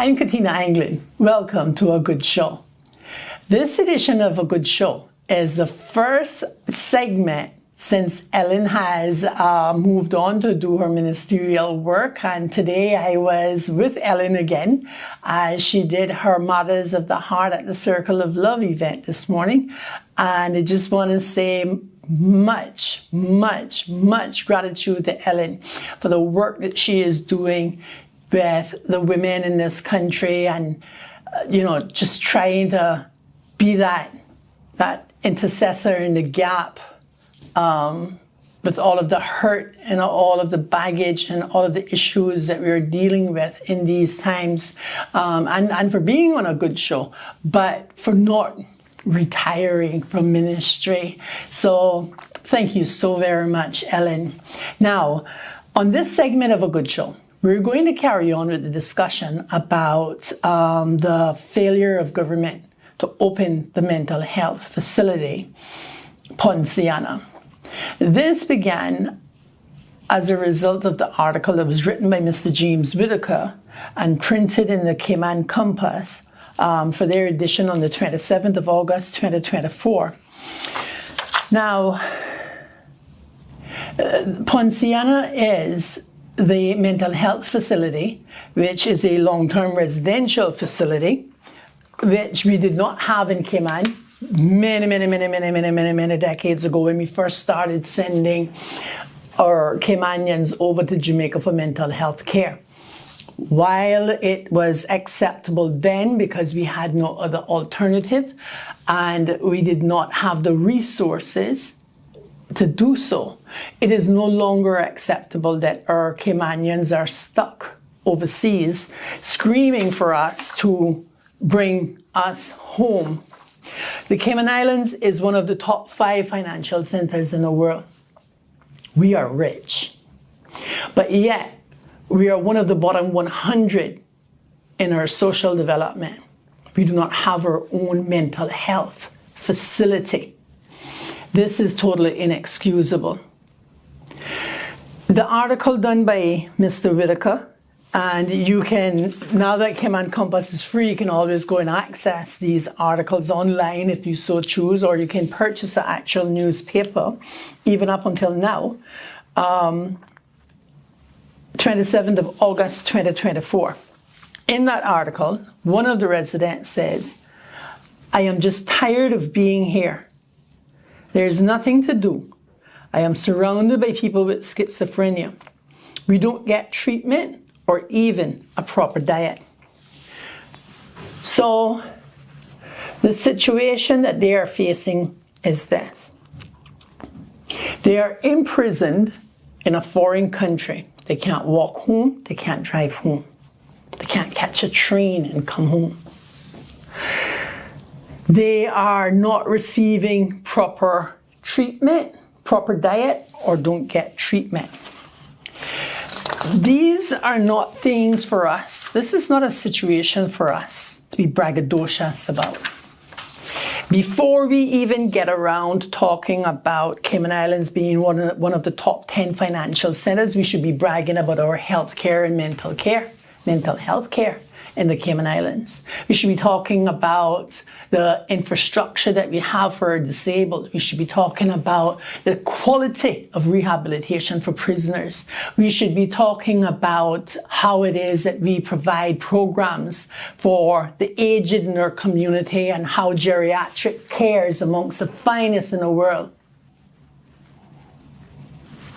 I'm Katina Anglin. Welcome to A Good Show. This edition of A Good Show is the first segment since Ellen has moved on to do her ministerial work, and today I was with Ellen again as she did her Mothers of the Heart at the Circle of Love event this morning, and I just want to say much gratitude to Ellen for the work that she is doing with the women in this country, and just trying to be that intercessor in the gap with all of the hurt and all of the baggage and all of the issues that we're dealing with in these times, and for being on A Good Show, but for not retiring from ministry. So thank you so very much, Ellen. Now, on this segment of A Good Show, we're going to carry on with the discussion about the failure of government to open the mental health facility, Poinciana. This began as a result of the article that was written by Mr. James Whitaker and printed in the Cayman Compass for their edition on the 27th of August, 2024. Now, Poinciana is the mental health facility, which is a long-term residential facility, which we did not have in Cayman many decades ago when we first started sending our Caymanians over to Jamaica for mental health care. While it was acceptable then because we had no other alternative and we did not have the resources to do so, it is no longer acceptable that our Caymanians are stuck overseas screaming for us to bring us home. The Cayman Islands is one of the top 5 financial centers in the world. We are rich, but yet we are one of the bottom 100 in our social development. We do not have our own mental health facility. This is totally inexcusable. The article done by Mr. Whitaker, and you can, now that Cayman Compass is free, you can always go and access these articles online if you so choose, or you can purchase the actual newspaper, even up until now, 27th of August 2024. In that article, one of the residents says, "I am just tired of being here. There's nothing to do. I am surrounded by people with schizophrenia. We don't get treatment or even a proper diet." So the situation that they are facing is this. They are imprisoned in a foreign country. They can't walk home. They can't drive home. They can't catch a train and come home. They are not receiving proper treatment, proper diet, or don't get treatment. These are not things for us. This is not a situation for us to be braggadocious about. Before we even get around talking about Cayman Islands being one of the top 10 financial centers, we should be bragging about our health care and mental health care in the Cayman Islands. We should be talking about the infrastructure that we have for our disabled. We should be talking about the quality of rehabilitation for prisoners. We should be talking about how it is that we provide programs for the aged in our community and how geriatric care is amongst the finest in the world.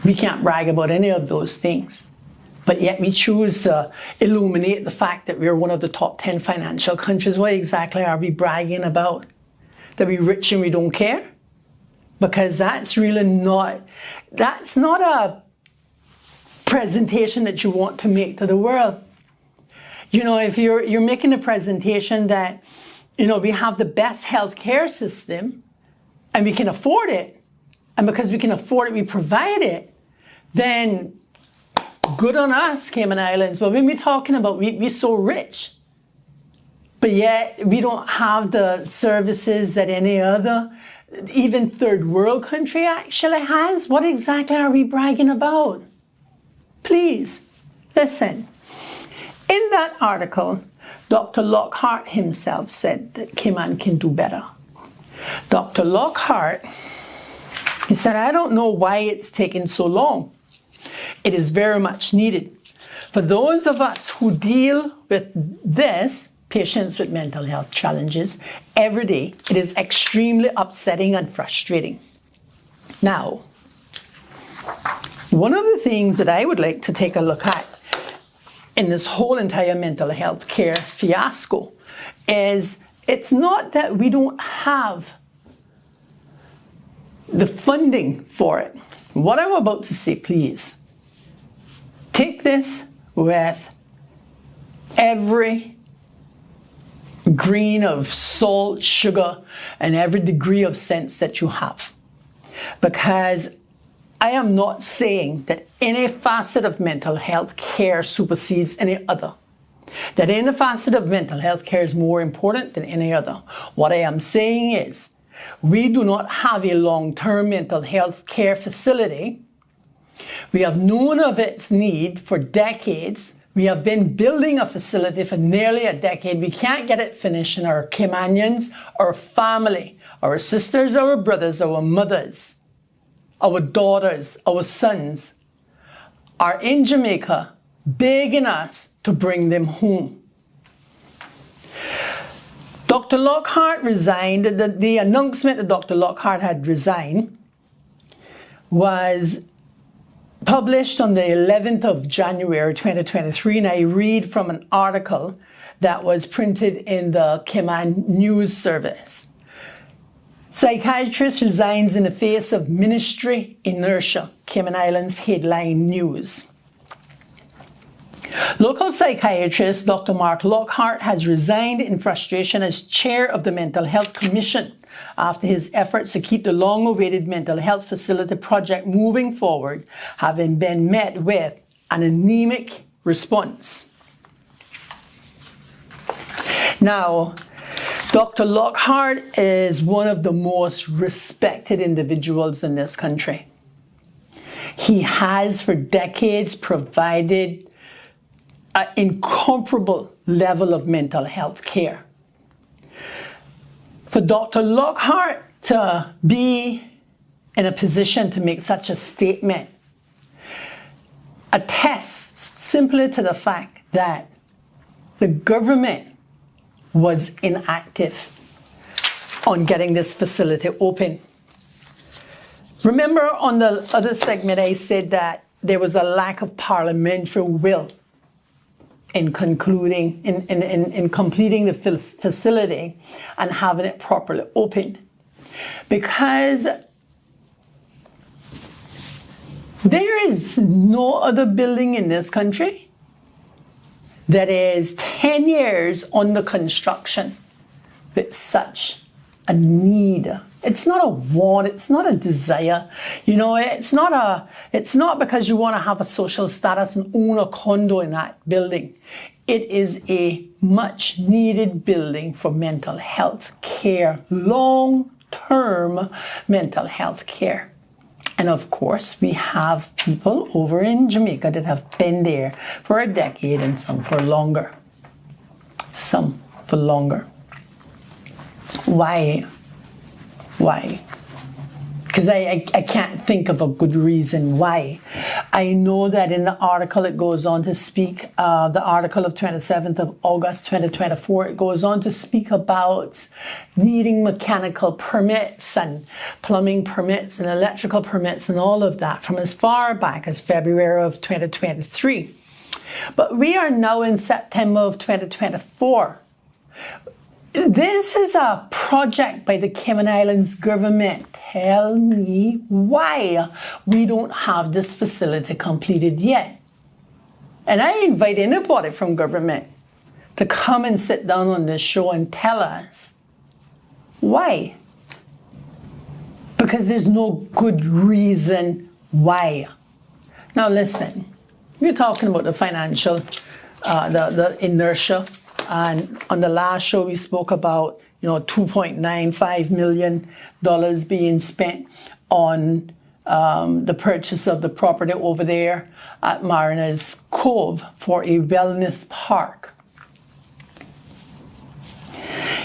We can't brag about any of those things. But yet we choose to illuminate the fact that we're one of the top 10 financial countries. What exactly are we bragging about? That we're rich and we don't care? Because that's not a presentation that you want to make to the world. If you're making a presentation that, we have the best healthcare system and we can afford it, and because we can afford it, we provide it, then good on us, Cayman Islands. But when we're talking about we're so rich, but yet we don't have the services that any other, even third world country actually has, what exactly are we bragging about? Please, listen. In that article, Dr. Lockhart himself said that Cayman can do better. Dr. Lockhart, he said, I don't know why it's taken so long. It is very much needed. For those of us who deal with this, patients with mental health challenges, every day, it is extremely upsetting and frustrating. Now, one of the things that I would like to take a look at in this whole entire mental health care fiasco is it's not that we don't have the funding for it. What I'm about to say, please, take this with every grain of salt, sugar, and every degree of sense that you have. Because I am not saying that any facet of mental health care supersedes any other. That any facet of mental health care is more important than any other. What I am saying is, we do not have a long-term mental health care facility. We have known of its need for decades. We have been building a facility for nearly a decade. We can't get it finished, and our Caymanians, our family, our sisters, our brothers, our mothers, our daughters, our sons are in Jamaica begging us to bring them home. Dr. Lockhart resigned. The announcement that Dr. Lockhart had resigned was published on the 11th of January 2023, and I read from an article that was printed in the Cayman News Service. Psychiatrist resigns in the face of ministry inertia, Cayman Islands headline news. Local psychiatrist Dr. Mark Lockhart has resigned in frustration as chair of the Mental Health Commission after his efforts to keep the long-awaited mental health facility project moving forward having been met with an anemic response. Now, Dr. Lockhart is one of the most respected individuals in this country. He has for decades provided an incomparable level of mental health care. For Dr. Lockhart to be in a position to make such a statement attests simply to the fact that the government was inactive on getting this facility open. Remember on the other segment I said that there was a lack of parliamentary will in completing the facility and having it properly opened. Because there is no other building in this country that is 10 years under construction with such a need. It's not a want, it's not a desire. You know, it's not because you want to have a social status and own a condo in that building. It is a much needed building for mental health care, long-term mental health care. And of course, we have people over in Jamaica that have been there for a decade and some for longer. Some for longer. Why? Because I can't think of a good reason why. I know that in the article it goes on to speak, the article of 27th of August 2024, it goes on to speak about needing mechanical permits and plumbing permits and electrical permits and all of that from as far back as February of 2023. But we are now in September of 2024. This is a project by the Cayman Islands government. Tell me why we don't have this facility completed yet. And I invite anybody from government to come and sit down on this show and tell us why. Because there's no good reason why. Now listen, we're talking about the financial, the inertia. And on the last show, we spoke about, $2.95 million being spent on the purchase of the property over there at Mariners Cove for a wellness park.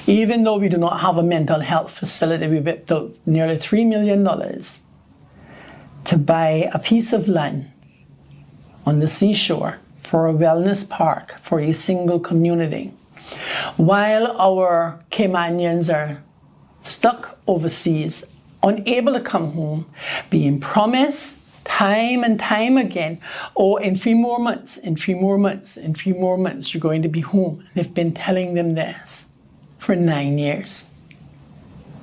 Even though we do not have a mental health facility, we whipped out nearly $3 million to buy a piece of land on the seashore for a wellness park for a single community. While our Caymanians are stuck overseas, unable to come home, being promised time and time again, oh, in 3 more months, in 3 more months, in 3 more months, you're going to be home. And they've been telling them this for 9 years.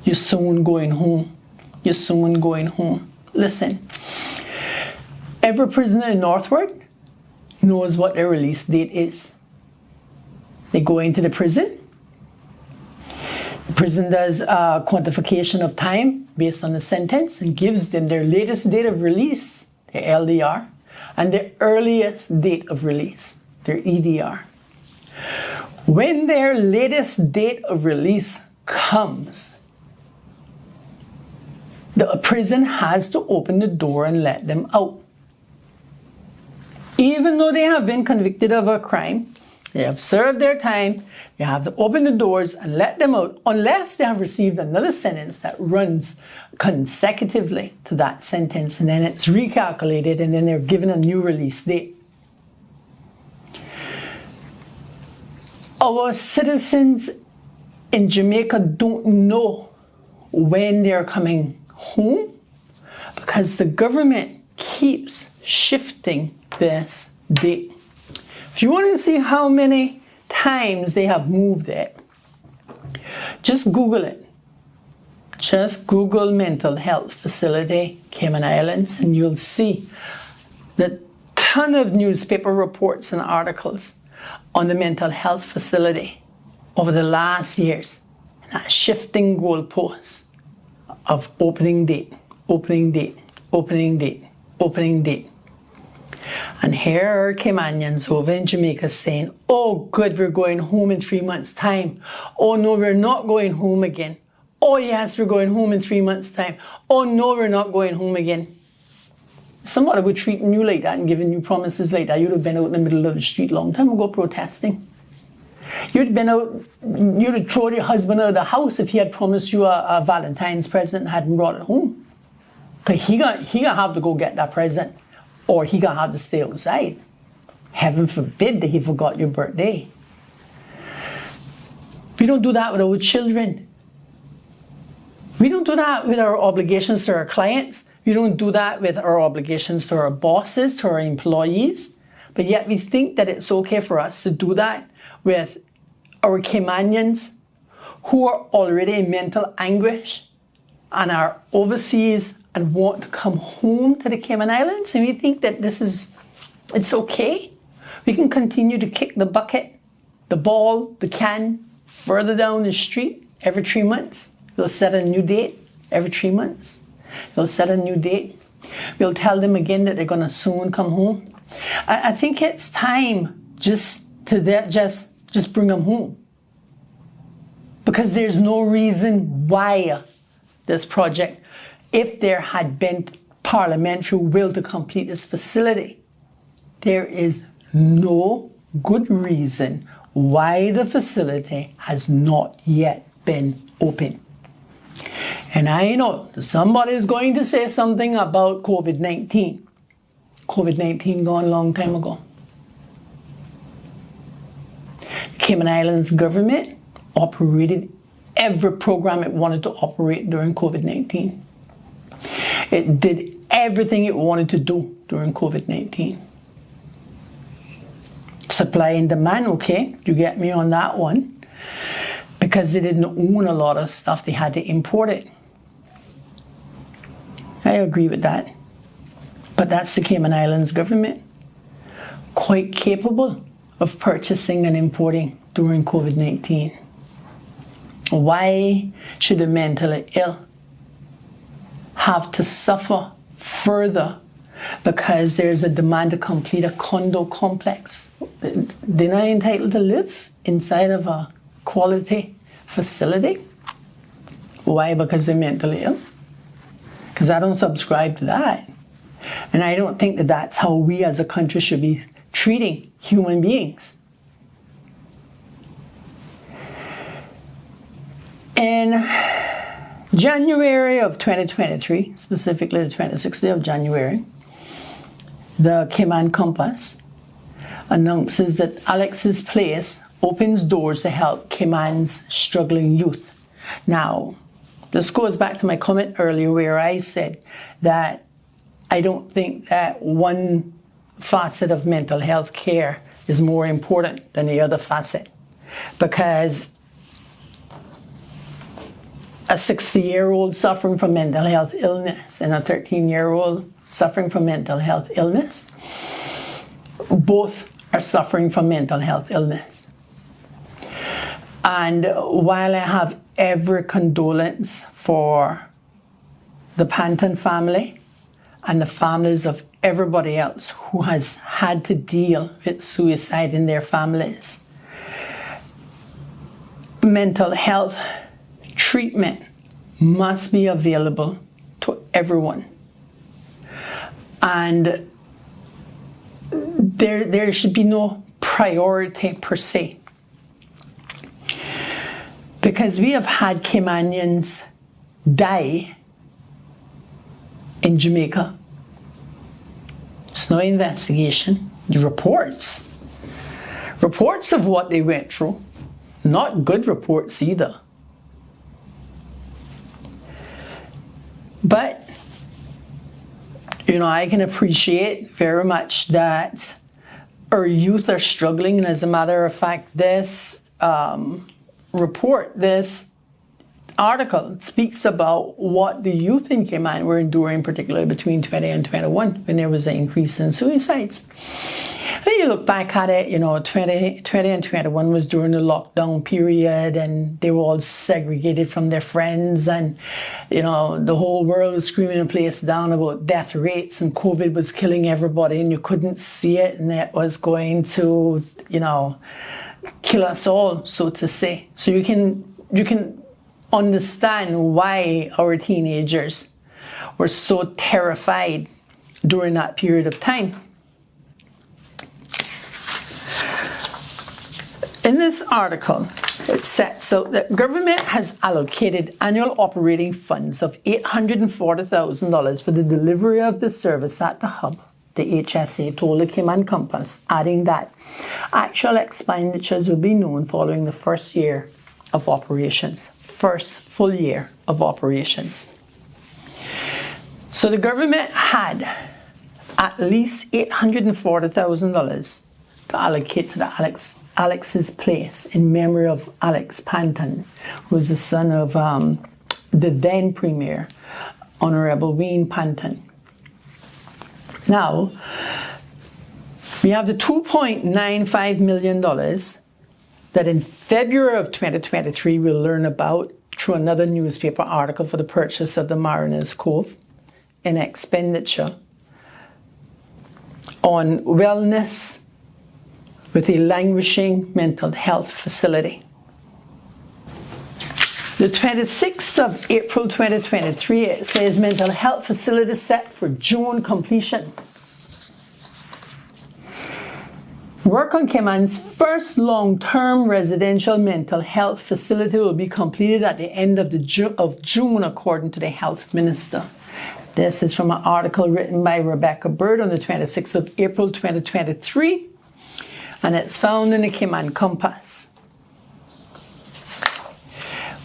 You're soon going home. You're soon going home. Listen, every prisoner in Northward knows what their release date is. They go into the prison. The prison does a quantification of time based on the sentence and gives them their latest date of release, their LDR, and their earliest date of release, their EDR. When their latest date of release comes, the prison has to open the door and let them out. Even though they have been convicted of a crime, they have served their time, they have to open the doors and let them out unless they have received another sentence that runs consecutively to that sentence, and then it's recalculated and then they're given a new release date. Our citizens in Jamaica don't know when they're coming home because the government keeps shifting this date. If you want to see how many times they have moved it, just Google it. Just Google mental health facility, Cayman Islands, and you'll see the ton of newspaper reports and articles on the mental health facility over the last years. And that shifting goalposts of opening date, opening date, opening date, opening date. And here are Caymanians over in Jamaica saying, oh good, we're going home in 3 months' time. Oh no, we're not going home again. Oh yes, we're going home in 3 months' time. Oh no, we're not going home again. Somebody would treat you like that and giving you promises like that. You'd have been out in the middle of the street a long time ago protesting. You'd been out, you'd have thrown your husband out of the house if he had promised you a Valentine's present and hadn't brought it home. Because he gonna have to go get that present. Or he gonna have to stay outside. Heaven forbid that he forgot your birthday. We don't do that with our children. We don't do that with our obligations to our clients. We don't do that with our obligations to our bosses, to our employees. But yet we think that it's okay for us to do that with our Caymanians who are already in mental anguish and are overseas and want to come home to the Cayman Islands, and we think that it's okay. We can continue to kick the bucket, the ball, the can further down the street every 3 months. We'll set a new date every 3 months. We'll set a new date. We'll tell them again that they're gonna soon come home. I think it's time just bring them home. Because there's no reason why this project, if there had been parliamentary will to complete this facility, there is no good reason why the facility has not yet been open. And I know somebody is going to say something about COVID-19. COVID-19 gone a long time ago. Cayman Islands government operated every program it wanted to operate during COVID-19. It did everything it wanted to do during COVID-19. Supply and demand, okay, you get me on that one. Because they didn't own a lot of stuff, they had to import it. I agree with that. But that's the Cayman Islands government. Quite capable of purchasing and importing during COVID-19. Why should the mentally ill have to suffer further because there's a demand to complete a condo complex? They're not entitled to live inside of a quality facility. Why? Because they're mentally ill? Because I don't subscribe to that. And I don't think that that's how we as a country should be treating human beings. In January of 2023, specifically the 26th day of January, the Cayman Compass announces that Alex's Place opens doors to help Cayman's struggling youth. Now, this goes back to my comment earlier where I said that I don't think that one facet of mental health care is more important than the other facet, because a 60-year-old suffering from mental health illness and a 13-year-old suffering from mental health illness, both are suffering from mental health illness. And while I have every condolence for the Panton family and the families of everybody else who has had to deal with suicide in their families, mental health treatment must be available to everyone. And there should be no priority per se. Because we have had Caymanians die in Jamaica. There's no investigation. Reports of what they went through. Not good reports either. But, I can appreciate very much that our youth are struggling. And as a matter of fact, this this article speaks about what the youth in Cayman were enduring, particularly between 20 and 21, when there was an increase in suicides. When you look back at it, 20 and 21 was during the lockdown period, and they were all segregated from their friends, and the whole world was screaming the place down about death rates, and COVID was killing everybody, and you couldn't see it, and it was going to, kill us all, so to say. So you can understand why our teenagers were so terrified during that period of time. In this article, it sets out that government has allocated annual operating funds of $840,000 for the delivery of the service at the hub, the HSA told the Cayman Compass, adding that actual expenditures will be known following the first year of operations. First full year of operations. So the government had at least $840,000 to allocate to the Alex's Place in memory of Alex Panton, who was the son of the then Premier, Honorable Wayne Panton. Now, we have the $2.95 million that in February of 2023 we'll learn about through another newspaper article for the purchase of the Mariners Cove, an expenditure on wellness with a languishing mental health facility. The 26th of April 2023, it says mental health facility set for June completion. Work on Cayman's first long-term residential mental health facility will be completed at the end of June, according to the health minister. This is from an article written by Rebecca Bird on the 26th of April 2023, and it's found in the Cayman Compass.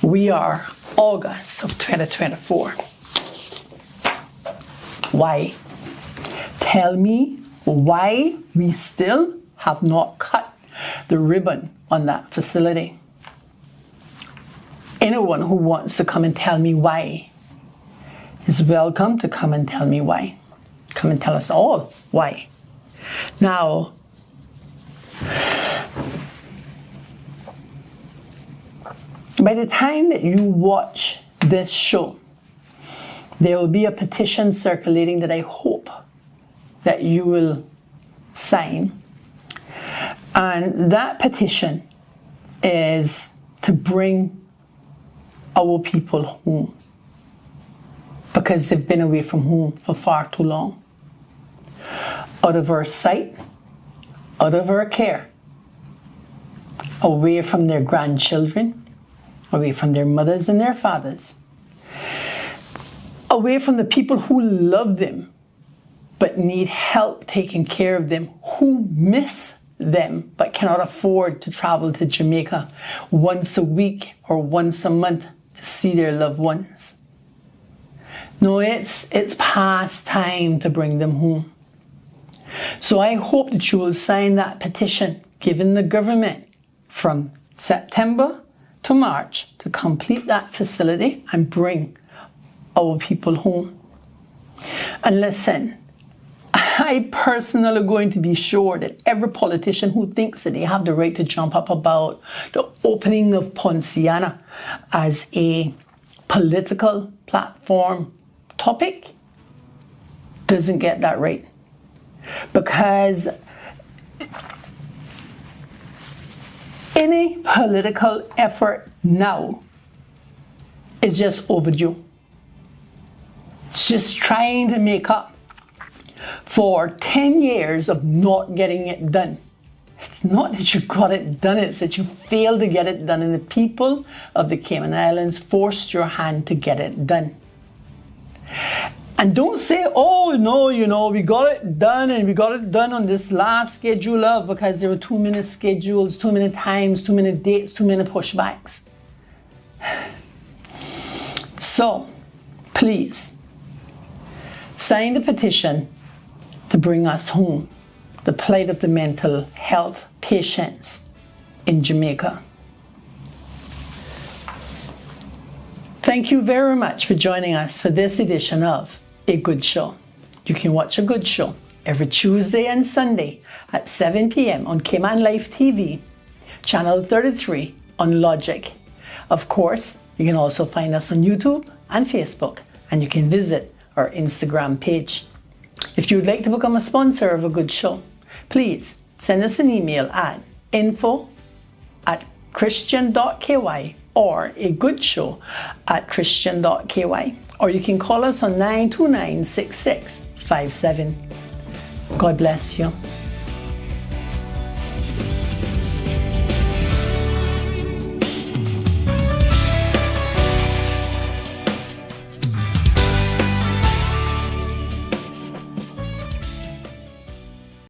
We are August of 2024. Why? Tell me why we still have not cut the ribbon on that facility. Anyone who wants to come and tell me why is welcome to come and tell me why. Come and tell us all why. Now, by the time that you watch this show, there will be a petition circulating that I hope that you will sign. And that petition is to bring our people home, because they've been away from home for far too long. Out of our sight, out of our care, away from their grandchildren, away from their mothers and their fathers, away from the people who love them but need help taking care of them, who miss them but cannot afford to travel to Jamaica once a week or once a month to see their loved ones. No, it's past time to bring them home. So I hope that you will sign that petition, giving the government from September to March to complete that facility and bring our people home. And listen, I personally am going to be sure that every politician who thinks that they have the right to jump up about the opening of Poinciana as a political platform topic doesn't get that right. Because any political effort now is just overdue. It's just trying to make up for 10 years of not getting it done. It's not that you got it done, it's that you failed to get it done, and the people of the Cayman Islands forced your hand to get it done. And don't say, oh no, we got it done, and we got it done on this last schedule of, because there were too many schedules, too many times, too many dates, too many pushbacks. So, please, sign the petition to bring us home, the plight of the mental health patients in Jamaica. Thank you very much for joining us for this edition of A Good Show. You can watch A Good Show every Tuesday and Sunday at 7 p.m. on Cayman Life TV, channel 33 on Logic. Of course, you can also find us on YouTube and Facebook, and you can visit our Instagram page. If you would like to become a sponsor of A Good Show, please send us an email at info@christian.ky or agoodshow@christian.ky, or you can call us on 929-6657. God bless you.